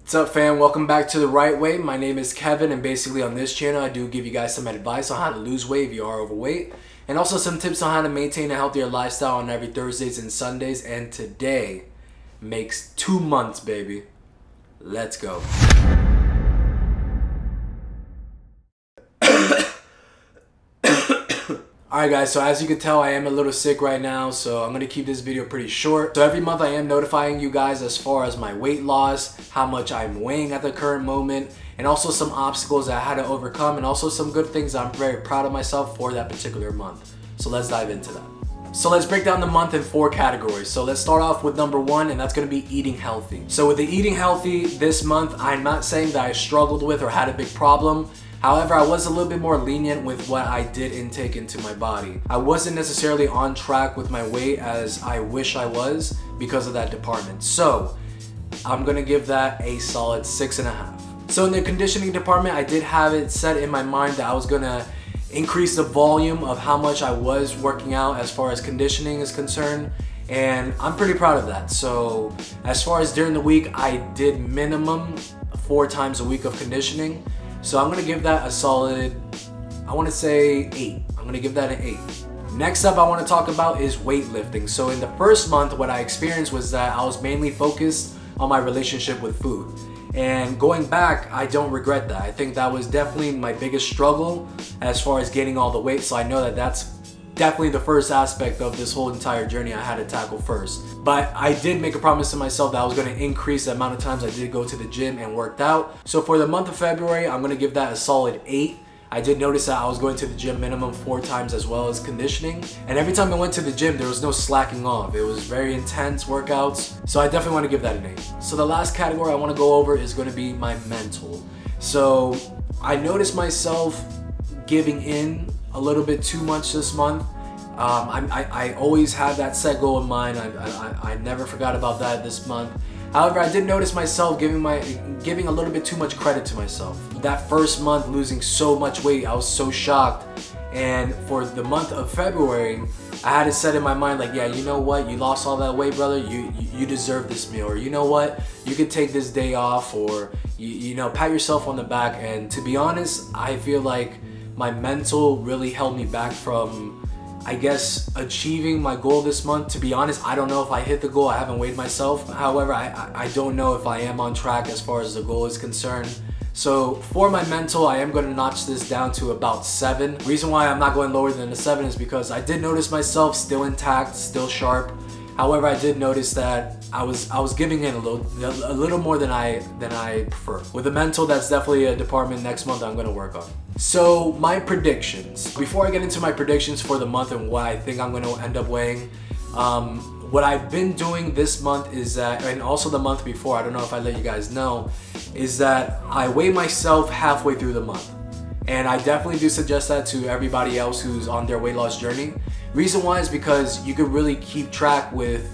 What's up, fam? Welcome back to The Right Way. My name is Kevin, and basically on this channel I do give you guys some advice on how to lose weight if you are overweight, and also some tips on how to maintain a healthier lifestyle on every Thursdays and Sundays. And today makes 2 months, baby. Let's go. Alright guys, so as you can tell, I am a little sick right now, so I'm going to keep this video pretty short. So every month I am notifying you guys as far as my weight loss, how much I'm weighing at the current moment, and also some obstacles that I had to overcome, and also some good things I'm very proud of myself for that particular month. So let's dive into that. So let's break down the month in 4 categories. So let's start off with number 1, and that's going to be eating healthy. So with the eating healthy this month, I'm not saying that I struggled with or had a big problem. However, I was a little bit more lenient with what I did intake into my body. I wasn't necessarily on track with my weight as I wish I was because of that department. So I'm gonna give that a solid 6.5. So in the conditioning department, I did have it set in my mind that I was gonna increase the volume of how much I was working out as far as conditioning is concerned. And I'm pretty proud of that. So as far as during the week, I did minimum 4 times a week of conditioning. So I'm gonna give that a solid, I wanna say 8. I'm gonna give that an 8. Next up I wanna talk about is weightlifting. So in the first month, what I experienced was that I was mainly focused on my relationship with food. And going back, I don't regret that. I think that was definitely my biggest struggle as far as gaining all the weight. So I know that that's definitely the first aspect of this whole entire journey I had to tackle first. But I did make a promise to myself that I was going to increase the amount of times I did go to the gym and worked out. So for the month of February, I'm going to give that a solid 8. I did notice that I was going to the gym minimum 4 times as well as conditioning. And every time I went to the gym, there was no slacking off. It was very intense workouts. So I definitely want to give that an 8. So the last category I want to go over is going to be my mental. So I noticed myself giving in a little bit too much this month. I always had that set goal in mind. I never forgot about that this month. However, I did notice myself giving a little bit too much credit to myself. That first month losing so much weight, I was so shocked. And for the month of February, I had it set in my mind like, yeah, you know what? You lost all that weight, brother. You deserve this meal. Or you know what? You could take this day off, or you know, pat yourself on the back. And to be honest, I feel like my mental really held me back from, I guess, achieving my goal this month. To be honest, I don't know if I hit the goal. I haven't weighed myself. However, I don't know if I am on track as far as the goal is concerned. So for my mental, I am going to notch this down to about 7. Reason why I'm not going lower than a 7 is because I did notice myself still intact, still sharp. However, I did notice that I was giving in a little more than I prefer. With the mental, that's definitely a department next month I'm going to work on. So my predictions. Before I get into my predictions for the month and what I think I'm going to end up weighing, what I've been doing this month is that, and also the month before, I don't know if I let you guys know, is that I weigh myself halfway through the month. And I definitely do suggest that to everybody else who's on their weight loss journey. Reason why is because you could really keep track with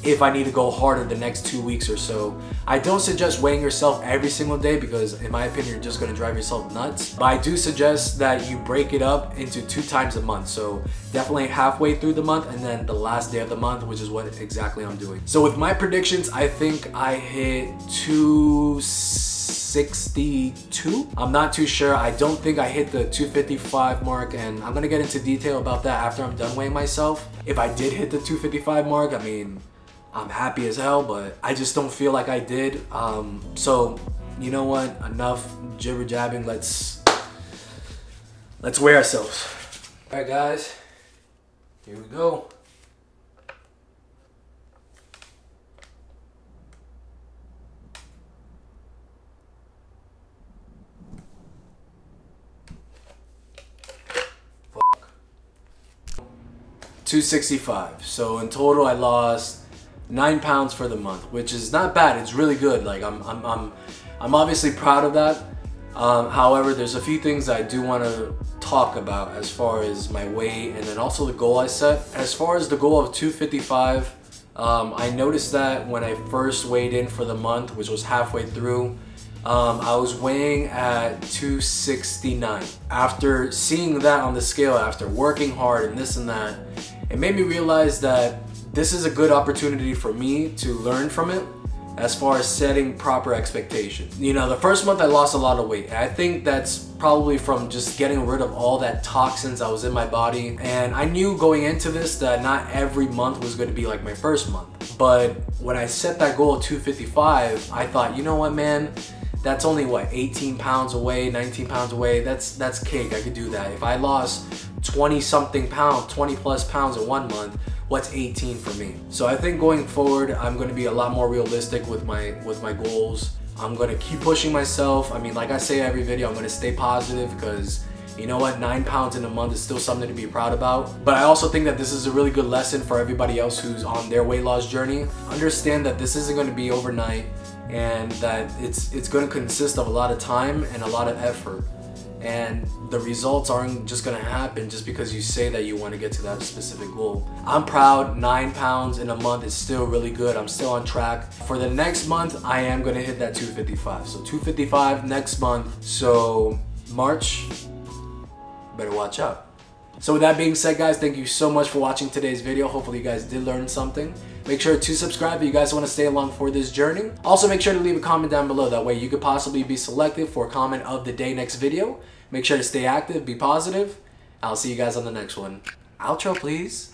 if I need to go harder the next 2 weeks or so. I don't suggest weighing yourself every single day because in my opinion, you're just gonna drive yourself nuts. But I do suggest that you break it up into 2 times a month. So definitely halfway through the month and then the last day of the month, which is what exactly I'm doing. So with my predictions, I think I hit 262. I'm not too sure. I don't think I hit the 255 mark, and I'm gonna get into detail about that after I'm done weighing myself. If I did hit the 255 mark, I mean, I'm happy as hell, but I just don't feel like I did. So you know what? Enough jibber jabbing. Let's weigh ourselves. All right, guys. Here we go. Fuck. 265. So in total, I lost 9 pounds for the month, which is not bad. It's really good. Like I'm obviously proud of that. However, there's a few things I do want to talk about as far as my weight and then also the goal I set. As far as the goal of 255, I noticed that when I first weighed in for the month, which was halfway through, I was weighing at 269. After seeing that on the scale, after working hard and this and that, it made me realize that this is a good opportunity for me to learn from it as far as setting proper expectations. You know, the first month I lost a lot of weight. And I think that's probably from just getting rid of all that toxins that was in my body. And I knew going into this that not every month was going to be like my first month. But when I set that goal of 255, I thought, you know what, man? That's only what, 18 pounds away, 19 pounds away. That's cake. I could do that. If I lost 20 something pounds, 20 plus pounds in 1 month, what's 18 for me? So I think going forward, I'm going to be a lot more realistic with my goals. I'm going to keep pushing myself. I mean, like I say every video, I'm going to stay positive because you know what, 9 pounds in a month is still something to be proud about. But I also think that this is a really good lesson for everybody else who's on their weight loss journey. Understand that this isn't going to be overnight, and that it's going to consist of a lot of time and a lot of effort. And the results aren't just gonna happen just because you say that you want to get to that specific goal. I'm proud. 9 pounds in a month is still really good. I'm still on track. For the next month, I am gonna hit that 255. So 255 next month. So March, better watch out. So with that being said, guys, thank you so much for watching today's video. Hopefully you guys did learn something. Make sure to subscribe if you guys want to stay along for this journey. Also, make sure to leave a comment down below. That way you could possibly be selected for comment of the day next video. Make sure to stay active, be positive. I'll see you guys on the next one. Outro, please.